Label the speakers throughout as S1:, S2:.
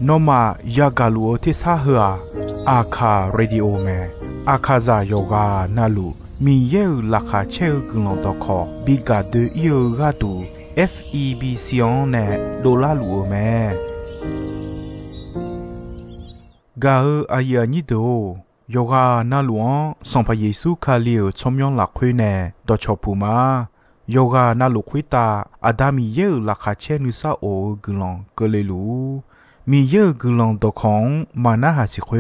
S1: นอมายากาลูที่ซาเฮออาคาเรดิโอเมอาคาซาโยกานาลูมีเยอลักคาเชลกุลองตอคอบิกาเดเอียกาตู FEB ซิออนเนโดลาลูโอเมกาอายานิโดโยกานาลวงสองพระเยซูคาเลียวชมยองหลักคุยเนดอชอปูมาโยกานาลุคุยตาอาดามีเยอลักคาเชนุซาโอกุลองเกเลลูมีเยอะกุลองตอของมานาหาสิเคว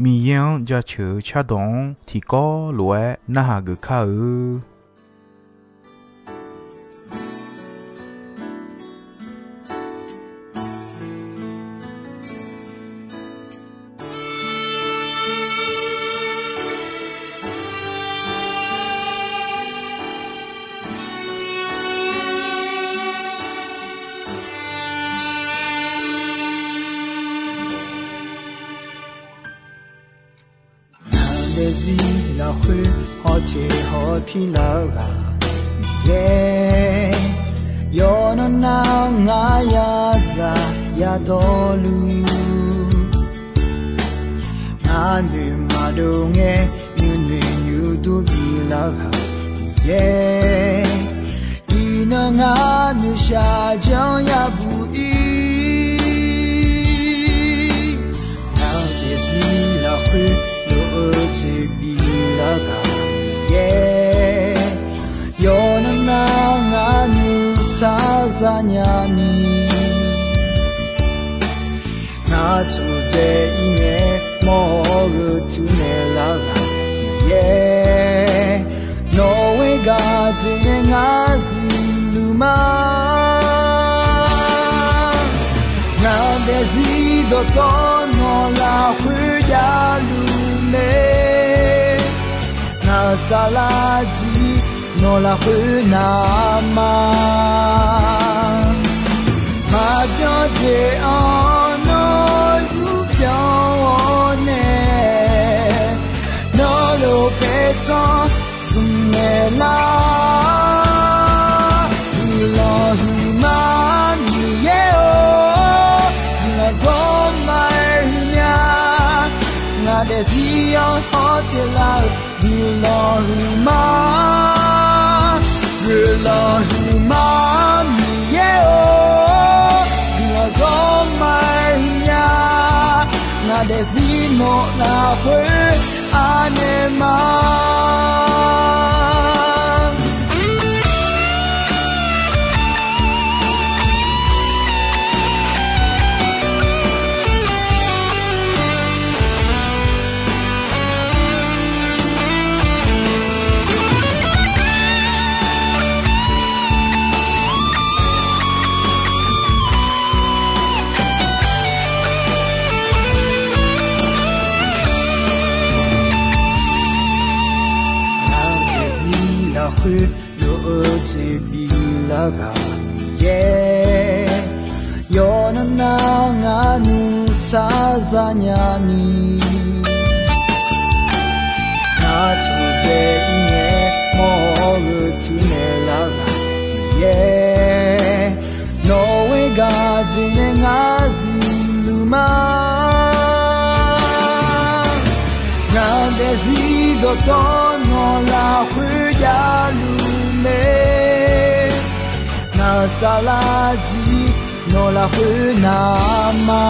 S1: มียังจะเฉอชาดงที่ก็หลวยนาหากึข้า
S2: 那会好天好皮老啊，耶，有那那啊呀子呀多路，那女马都哎，女都皮老啊，耶，一那啊女下江呀不依，那也是那会。有那那啊女啥子呀你，那出这一年莫个就那啦个耶，挪威个这啊是路嘛，那得是多多挪啦回家路没。萨拉吉诺拉回那玛，马表姐啊诺祖表呢，诺罗贝藏苏梅拉，伊拉胡玛尼耶哦，伊拉多玛尼亚，那得西洋好的啦。Allahumma mi yeo Dua zomaya Na desino na hwe anema lo te bilaga ye yo na nga nu sa za nya ni na chu de nye mo ru tu ne la ga ye no we ga jin nga zi lu ma na de zi do to no la hu ya lu me na sa la ji no la hu na ma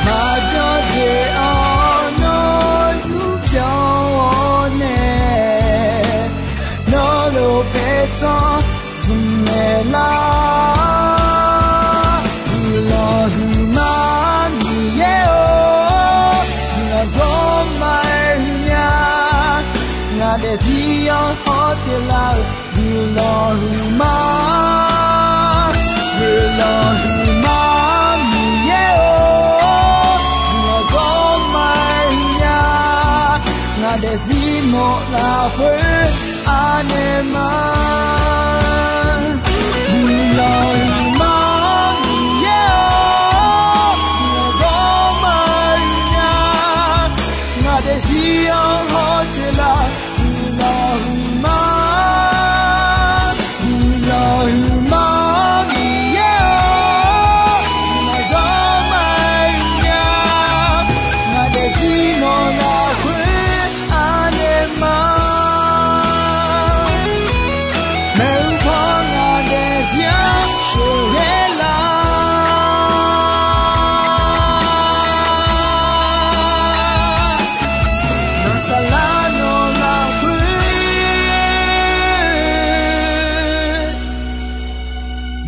S2: ma jo je on no zu piao ne no lo pe cho zu me la lo hu ma ni ye o na zo mai nya na de si yo hotel la di lo hu ma mi ye o na zo mai nya na de si no la hu anema di lo hu ma Desio hotela Allahumma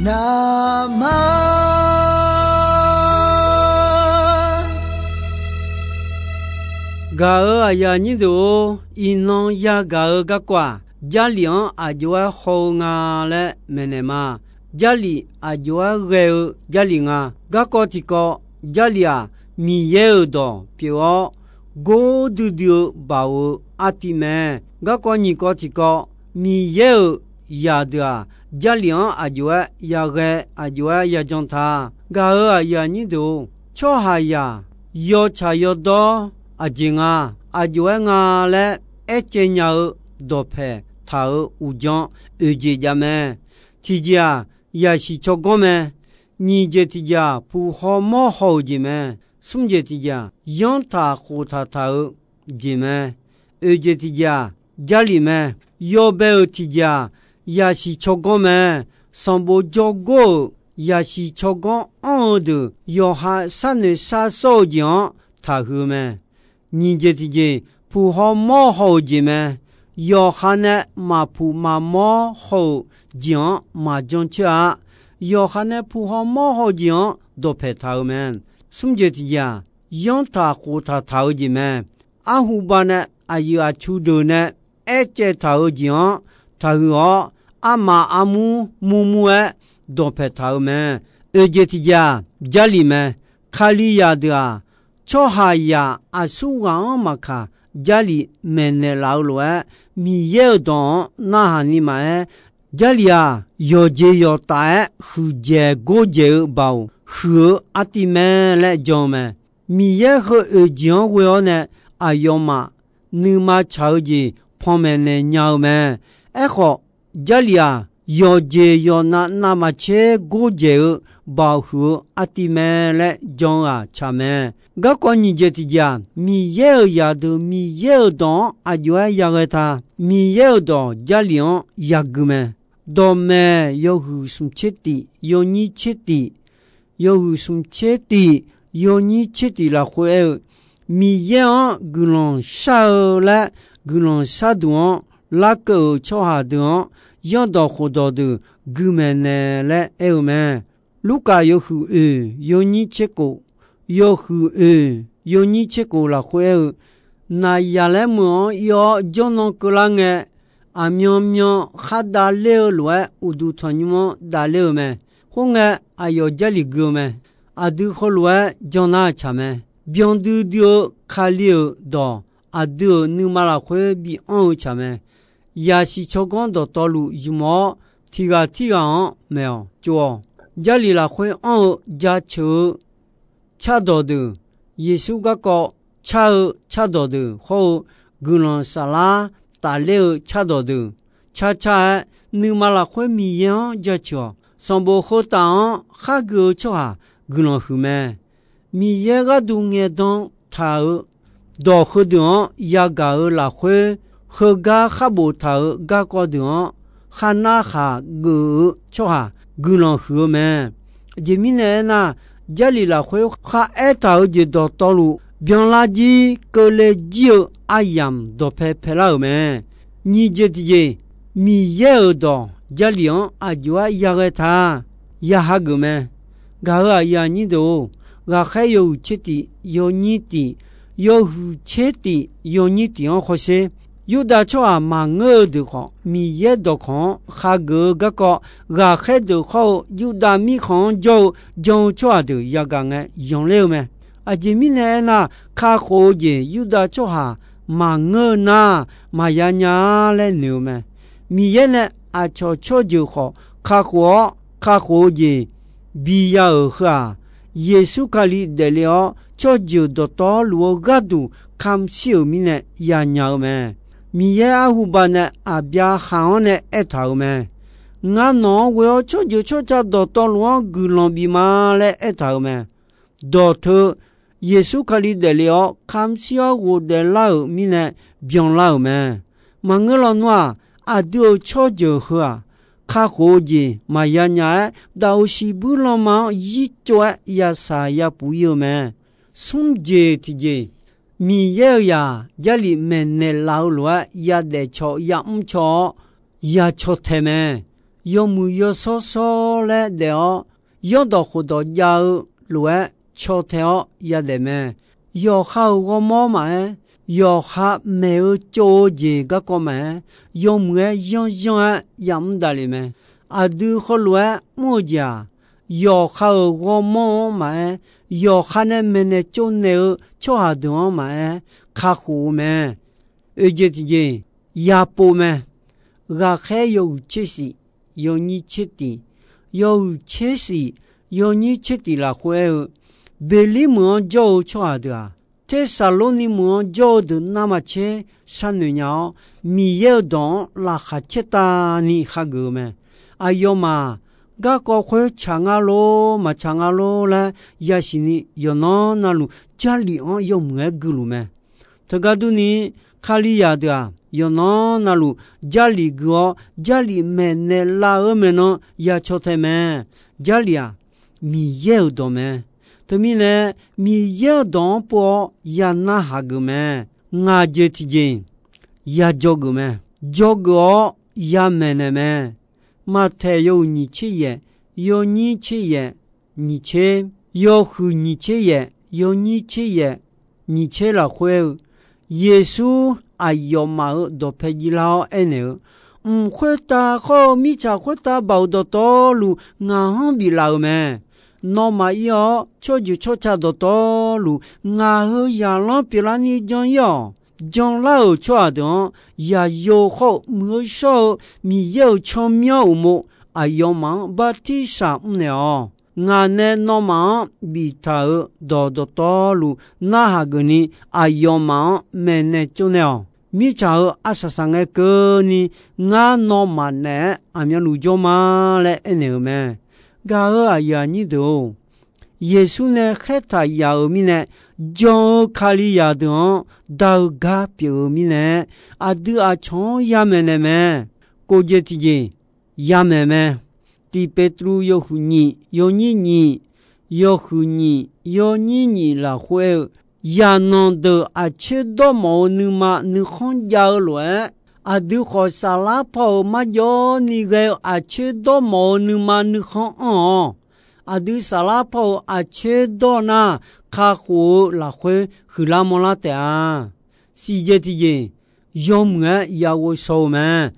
S2: 那么
S3: 嘎尔呀你都一弄呀嘎尔个瓜家里啊就要好啊嘞没呢嘛家里啊就要热家里啊个个这个家里啊米也多比如go do do 把握阿弟们个个你个这个米也呀的啊家里啊就要呀热啊就要呀种它嘎尔呀你都瞧下呀要吃要多啊经啊啊就啊嘞一整鸟多配他乌江二姐家们提家也是做工们你这提家不好冇好姐们什么这提家养他护他姐们二姐提家家里面要不要提家也是做工们上不做过也是做工的要还三年三手奖他后面你这提家不好冇好姐们要喊呢马普马毛好讲马讲去啊要喊呢普好毛好讲都陪他们什么节呀养他护他他子们阿胡巴呢阿有阿出头呢一节他讲他说阿妈阿母母母哎都陪他们二节呀家里面卡里亚的啊瞧下呀阿苏昂嘛卡家里没那老了米也懂那你买家里啊有节有大和节过节包和阿弟们来讲嘛米也和二讲回来呢啊要嘛你嘛超级旁边的鸟们哎好家里啊有节有那么切过节包和阿弟们来讲啊他们个个你这提家米也呀的米也懂啊就呀个他米也懂家里呀个们都没有什么切的有你切的有什么切的有你切的了会米也个人杀了个人杀的那个超下的要到活到的个们呢来哎们卢卡有有你切过有有你切过了会那亚来么要叫那个人哎啊喵喵哈达了了乌都团你们达了没红哎啊有家里个没啊都好了叫那吃没边都丢卡了的啊都你妈了会比安吃没也是超光的道路有么提个没有就家里了会安家求吃到的耶稣个个吃到的好个人沙拉大了吃到的吃你妈了会米样家求上不好当哈个吃啊个人后面米也个都眼当他到后头也个了会和个哈不他个个的哈那哈个吃啊个人后面这米呢那家里了会哈爱到就到道路边垃圾个来就阿样都陪了没你这米也到家里啊就啊也个他也哈个没个啊也你都个还有切的有你的有切的有你的好些有的说啊忙的好米也都看哈个个还都好有的米看就做的也个呢用了没啊这米呢那卡好的有的说哈忙那嘛呀呀来牛没米也呢啊做就好卡好的比较好耶稣卡里的了做就到路个都看小米呢呀鸟没米也阿胡巴呢阿比亚行呢一头咩？我孬我要做就做只到路个浪比嘛嘞一头咩？到头耶稣卡里的了，看小我的老米呢变老咩？嘛我老孬阿都做就好啊，卡好子嘛呀伢到西部了嘛一做也啥也不要咩？送节提节。米也呀，家里面的老罗也得吃，也唔吃，也吃太咩？有木有说说来的哦，有的好多要路桥条也得咩，有好个么嘛，有哈没有做这个嘛，有木用也唔得哩咩，啊都好路么家，有好个么嘛，有哈呢没呢做呢做下多嘛，卡户咩，这也不咩，我还有这些。有你切的，有切西，有你切的啦会，别里么就错的啊，这沙罗尼么就的那么切，山女鸟米有动啦哈切达你哈个咩？哎呦嘛，个个会长啊咯嘛长啊咯啦，也是你有那路家里有么个路咩？他个都你卡里亚的啊。有那路家里个家里面呢拉尔面呢也出太咩家里啊米有多咩对面呢米有多不也那哈个咩我这提见也做个咩做个也没呢咩马太有你切也有你切也你切有和你切也有你切也你切了会耶稣哎呦妈都陪你老哎呢，会打好米茶会打包的多路，俺比老咩？那么要就差多路，俺也老比拉你讲要，讲老错的也有好没少，米有长苗么？哎呦妈把地上了。俺呢那么比他多路，那哈个呢？哎呦妈没呢就了。米茶阿上个歌呢，俺那么呢，俺们路就嘛来呢咩？个哎呀你都，耶稣呢海他要米呢，就卡里亚的，到个表米呢，阿都阿从亚咩呢咩？过节期间亚咩咩？第贝tru有胡你，有你，有胡你，有你啦会。也能得啊，吃到毛你嘛，你很焦虑啊，都好沙拉泡嘛，有你个啊，吃到毛你嘛，你很啊，都沙拉泡啊，吃到那卡户啦会去拉莫拉的啊，世界之间有么也会说嘛，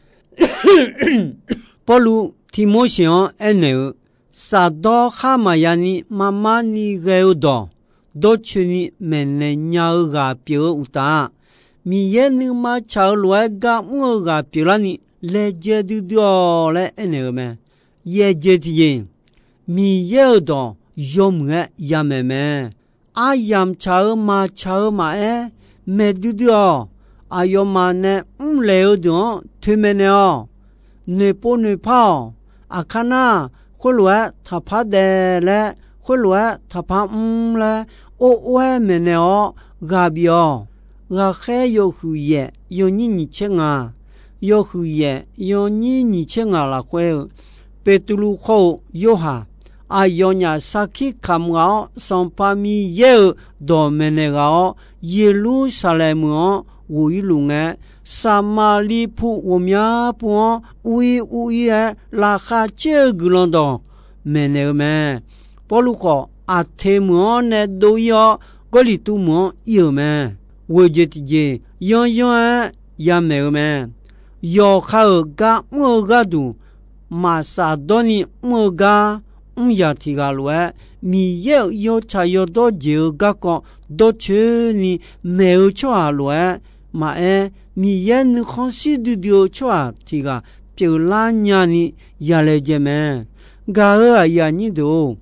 S3: 不如提莫想呢，啥到哈嘛呀你妈妈你个有多。都去你们呢鸟个表乌达，米也能嘛炒来个我个表了你来接的掉来那个咩？也接的人，米也多有么也没咩？啊样炒嘛没的掉，啊有嘛呢来的推没呢？你跑，啊看呐，回来他怕的嘞，回来他怕嘞。我没呢个表，我还有胡ye，有你钱啊，有胡ye，有你钱啊啦会，贝杜鲁后有哈，啊有伢萨基看我上巴米有多没那个，耶路撒冷么为路哎，撒马利普我们不为哎，拉哈这个啷当没那个没，保罗说。啊，天么呢都要，这里都么有咩？我觉得样也没有咩，要好个么个都，马萨多尼么个，也提个来，米有才有多久个都去你没有出来，嘛米也能看西的丢出提个，就拉伢你也来着咩？个呀你都。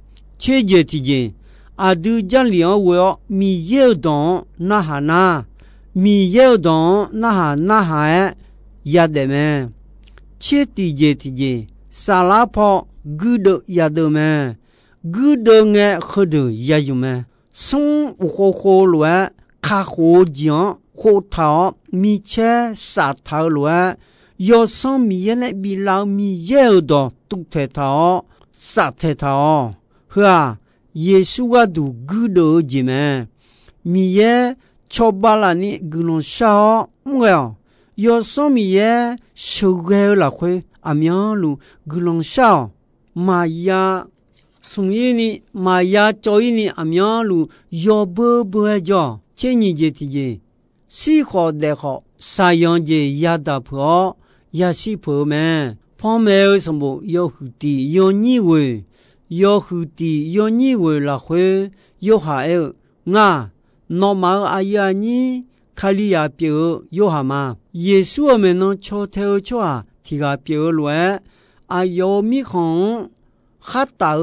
S3: 切节提见，啊都讲了我米有动那哈那，米有动那哈也得咩？切提节提见，沙拉泡古的也得咩？古的爱喝的也有咩？生活乱，卡火酱火头米切沙头乱，要生米呢比老米有的都太头沙太头。是啊，耶稣啊都古多姐妹，米耶超巴拉尼古龙少，我要上米耶收个了会阿苗路古龙少玛雅送一尼玛雅做一尼阿苗路要不不叫这你这的西好的好三样节亚达婆亚西婆们旁边有什么要胡的要你为要胡的要你为了会要还有啊那么阿呀你卡里亚表有哈嘛耶稣们能敲头敲啊提个表来啊有米红哈达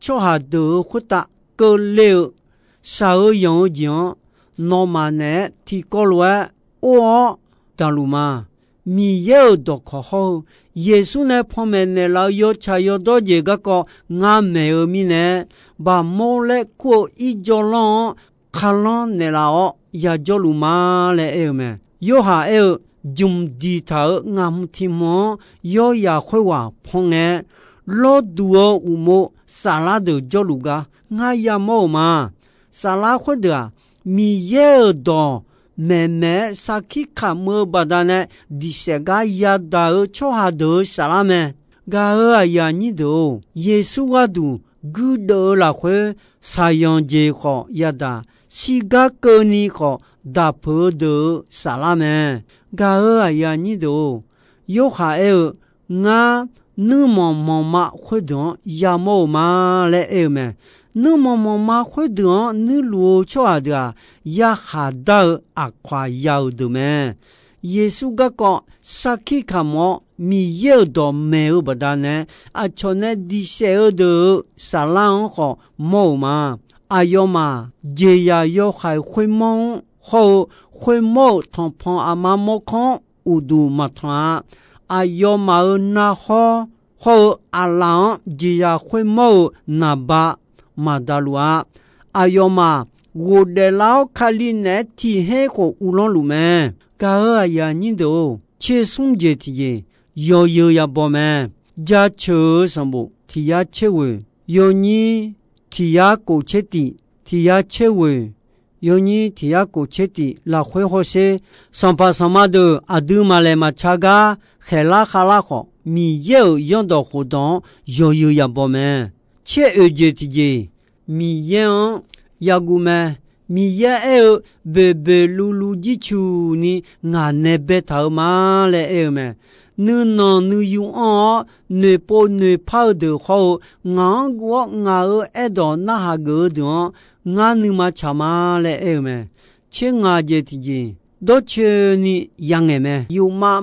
S3: 敲下都或打个了少用讲那么呢提个来我大路嘛米有多可好耶稣呢旁边呢老有茶有多这个俺没有米呢把毛来过一脚浪看了呢老呀脚路嘛来有没有还有中地头俺听么有呀会话碰呢老多五毛沙拉的脚路个俺呀冇嘛沙拉会的米有多妹妹萨基卡莫巴达呢迪些个亚达尔乔哈德沙拉咩噶尔呀你都耶稣啊都古德拉会沙样节好亚达西个个你好达婆德沙拉咩噶尔呀你都有还有我那么妈妈会懂呀冇嘛来有咩那么妈妈会懂你路出来的呀哈到阿夸要的咩耶稣个讲萨基卡莫米有多没有不达呢啊从那地下的沙浪好冇嘛啊有嘛这呀有还会梦后会梦同朋阿妈莫看有度嘛他啊有嘛那好后阿郎这呀会梦那吧马达鲁啊，阿哟嘛，我的老卡里呢，天黑和乌龙路咩？噶尔呀，你都切松节体有呀宝咩？家车什么？提呀切位，有你提呀过切地，提呀切位，有你提呀过切地，拉会好些，上巴上马的阿杜马来马查噶，海拉哈拉好，米有用到活动，有呀宝咩？切二节体米样呀古么米呀有贝贝噜噜几处呢俺那边头嘛来有么你能你用啊你不你跑的好俺我俺爱到那哈个的俺你嘛查嘛来有么切俺节体都切你样个么有嘛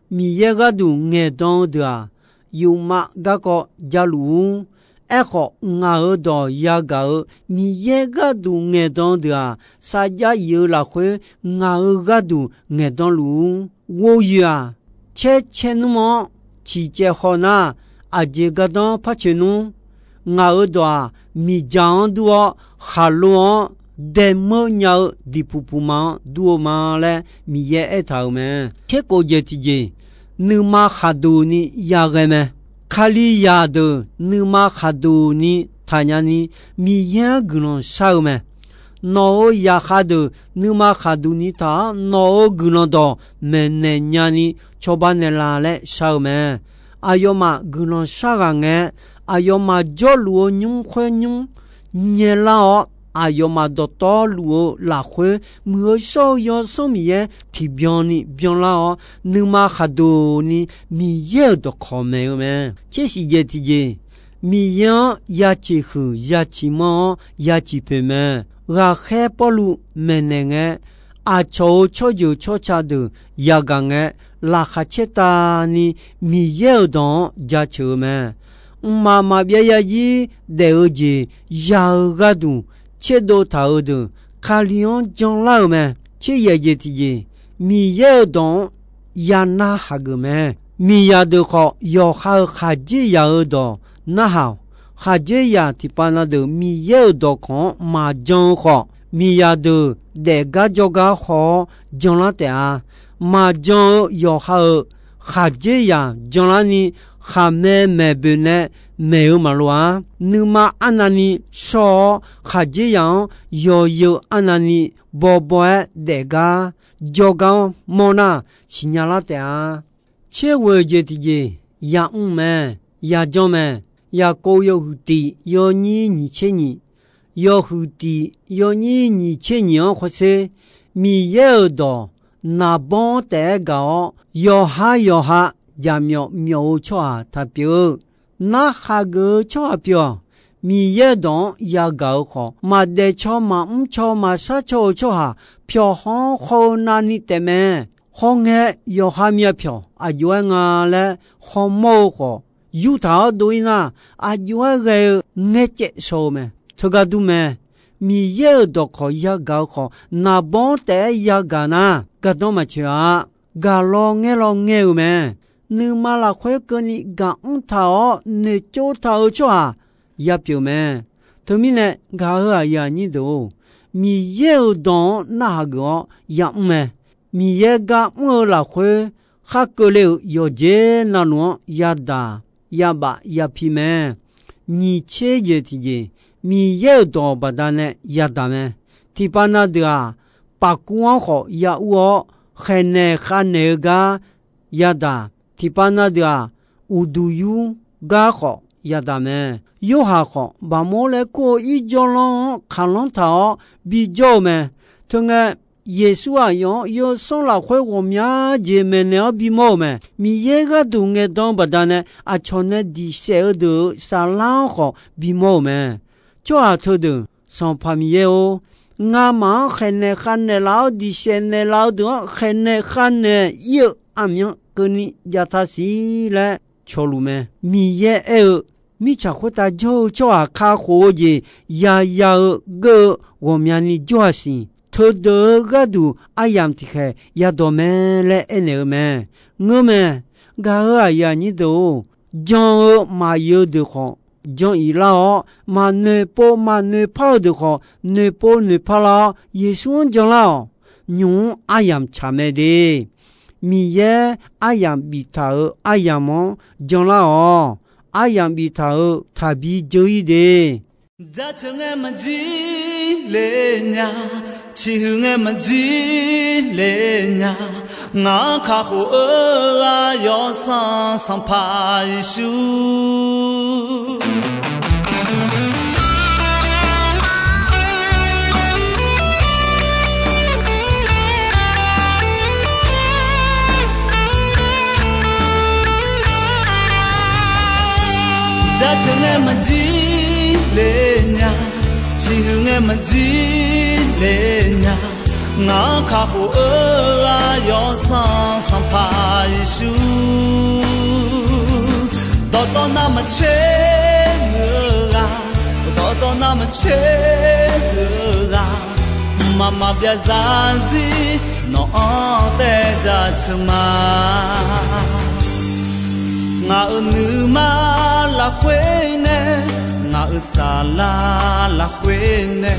S3: 米呀个都爱当的啊有嘛个加路echo nga do ya ga mi ye ga du nge don de sa ja yu la khwe nga ga du nge don lu wo ya che nu mo chi je ho na a je ga don pa che nu nga do mi jang du ha lo de mo nya di pu pu ma du ma le mi ye e ta me che ko je ti je nu ma kha du ni ya ga me卡里亚的你妈哈多尼他家呢米样个人少么？那呀哈的你妈哈多尼他那个人多没人家呢，就把那拉来少么？哎呦嘛个人少个呢？哎呦嘛叫路用会用，你老。哎呦嘛到道路拉回没少要什么嘢提标呢标啦哦你嘛哈多呢米也都靠没有咩这是这体节米样也起好也起毛也起皮咩我海不路没能嘅啊就cha的也讲嘅拉哈切达呢米也都也起咩妈妈别呀一得节要个都切都头的，卡里昂将老么？切也节体节，米也懂也那哈个么？米也都好，要好哈节也懂那好，哈节也提把那的米也都看麻将好，米也都得个就个好，将了的啊，麻将要好，哈节也将了呢，哈没不呢？没有嘛路啊，你嘛安那里说哈这样有安那里宝宝的个就讲莫那新亚拉的啊，切为这的呀们呀家们呀高有胡的要你千年，要胡的要你千年或是米有的那帮得高要哈呀苗错他表那哈个错表。米也当也搞好，嘛得错嘛错嘛啥错哈，票好好那你得咩？好个要哈咩票？啊有啊嘞，好冇好，有头对呐，啊有个你接受咩？这个都咩？米也当好也搞好，那帮得也搞呐，个多么去啊？搞咯咩？你嘛啦会跟你搞头，你做头错啊？也表明，他们呢，搞呀你都，米有当那个也没，米也搞我啦会，哈个了有这那种也大也把也皮没，你切也提，米有当不但呢也大没，提把那的啊，把光好也我，还呢那个也大，提把那的啊，无度有搞好也大没。有下好，把莫来过一脚浪看浪头比较咩？同个耶稣啊，要送了回我们姐妹了比莫咩？米一个都个当不得呢，啊，从那地小的沙浪好比莫咩？就啊，头的上旁边哦，俺妈很呢老的现呢老的很呢有阿明跟你叫他是来错路咩？米一米查回答就啊卡火节呀个我们的决心，头的个都阿样的开呀多么来那么我们个呀你都将马有的好，将伊拉马内跑的好，内跑了也算将了，用阿样查没的，米也阿样比他阿样么将了哦。阿样比他比久一点。
S2: 在城俺们几年呀，去俺们几年呀，俺看好啊要上爬一树。在城俺们几年呀，去俺们几年呀，俺看好啊要上爬一树，到那么切啊，到那么切啊，妈妈别担心，侬带着车嘛。ngã nữ ma là quê nè ngã xa là quê nè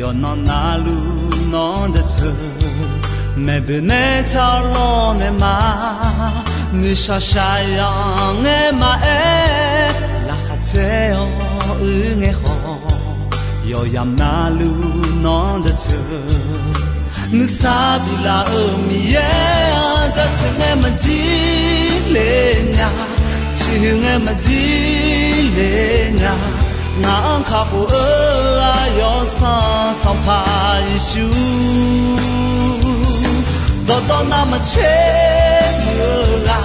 S2: yo nó na lu nó ra chờ mẹ bên nè chào lo nè mà nữ sa sa yang nghe mà là khát theo nghe ho yo yam na lu nó ra chờ nữ sa bi la mi ra chờ nghe mà chi lên nhà chỉ nghe mà gì lên nhà ngang khá hồ ai yo sang phai su đó nam mà chết là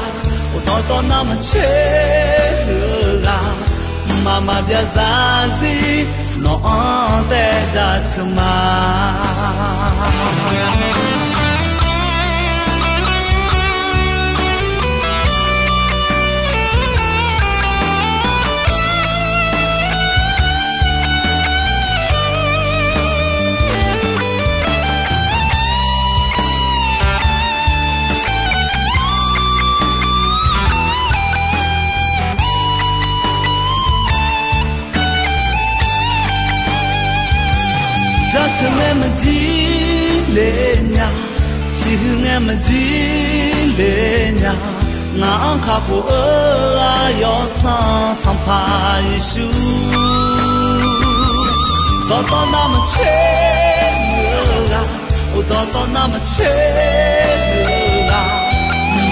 S2: đó nam mà chết là mà dia ra gì nó để ra mà em mà gì lên nhà chỉ em mà gì lên nhà ngang khá hồ ai yo sang phai su đó nam chết là đó nam chết là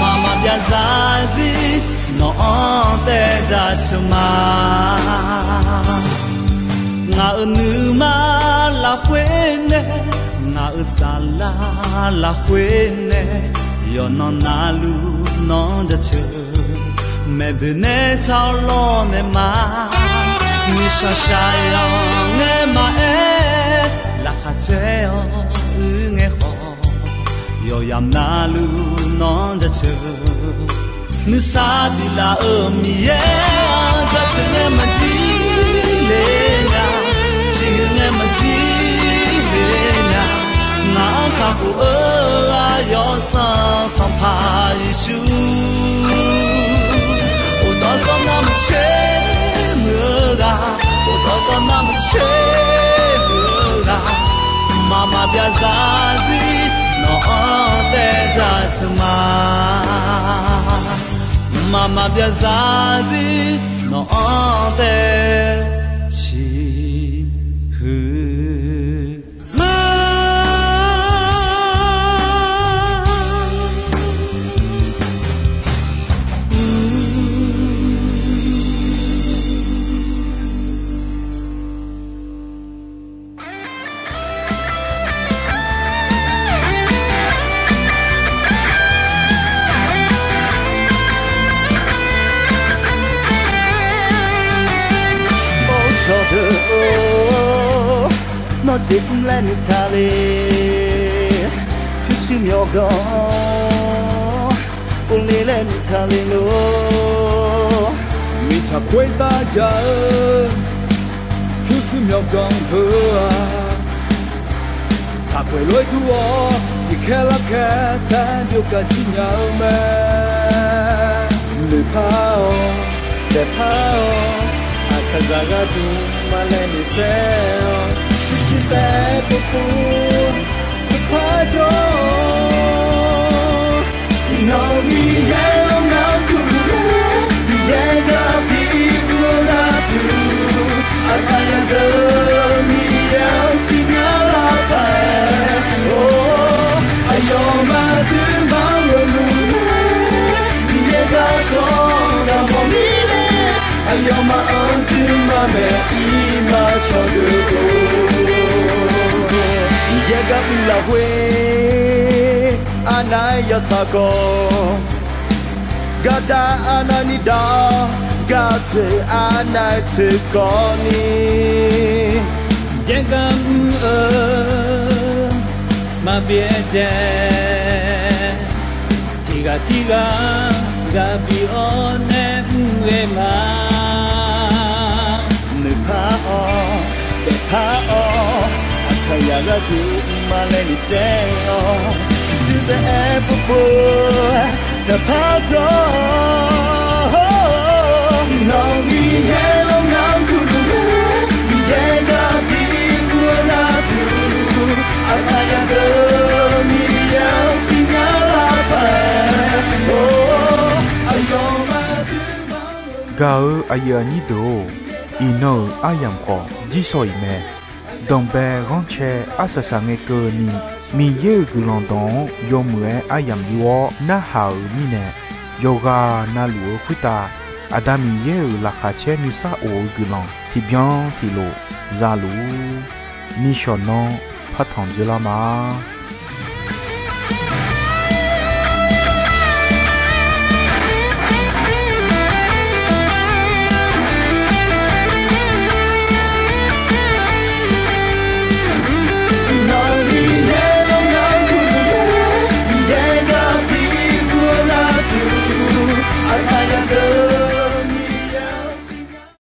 S2: mama bia zazi no te za chuma nga nu ma la quene nga sala la quene yo no na lu no ja che me bene chao lo ne ma ni sha sha yo nge ma la kha che yo nge ho yo yam na lu no ja che nu sa di la mi ye ja che nge ma ji le na chi nge ma ji le na na ka fu a yo sa pa Yesu o da ka nam che ga o da ka nam che ga mama bia zazi no te za chuma mama bia zazi no te chi hu ma nó dịp lên Italy chút xíu nhỏ gò ôn đi lên Italy nữa
S4: mi cha quay ta chờ chút xíu nhỏ gò hứa sa quay lối tua chỉ khẽ lắc khẽ ta điều cả chỉ nhau mẹ người phao đẹp phao akazaga tu maleni teo Te popun se pajo no mi yelo ngaku yega bigura tu akaya de mi yel signala pa oh ayo ma tu malu yega kona momile ayo ma antu ma me ima chodu Yega la hue anaya sako gada ananida gate anate koni
S3: Yega ma bieje tiga gabi one ma
S2: ne pa o Kaya ga tu maleni teo to the airport the pato no mi hello now kudu yega bigura tu akaya ga mi ya signala pa oh ayoma
S1: ga aya ni do ino ayam ko ji soi me Đồng bè gong che asasa nghe cơ ni mi ye gulon don yo mue ayam yo na hao ni ne yoga na luo kuta adami ye la kha che ni sa o gulon ti bien ti lo za lu ni shono phathon jela ma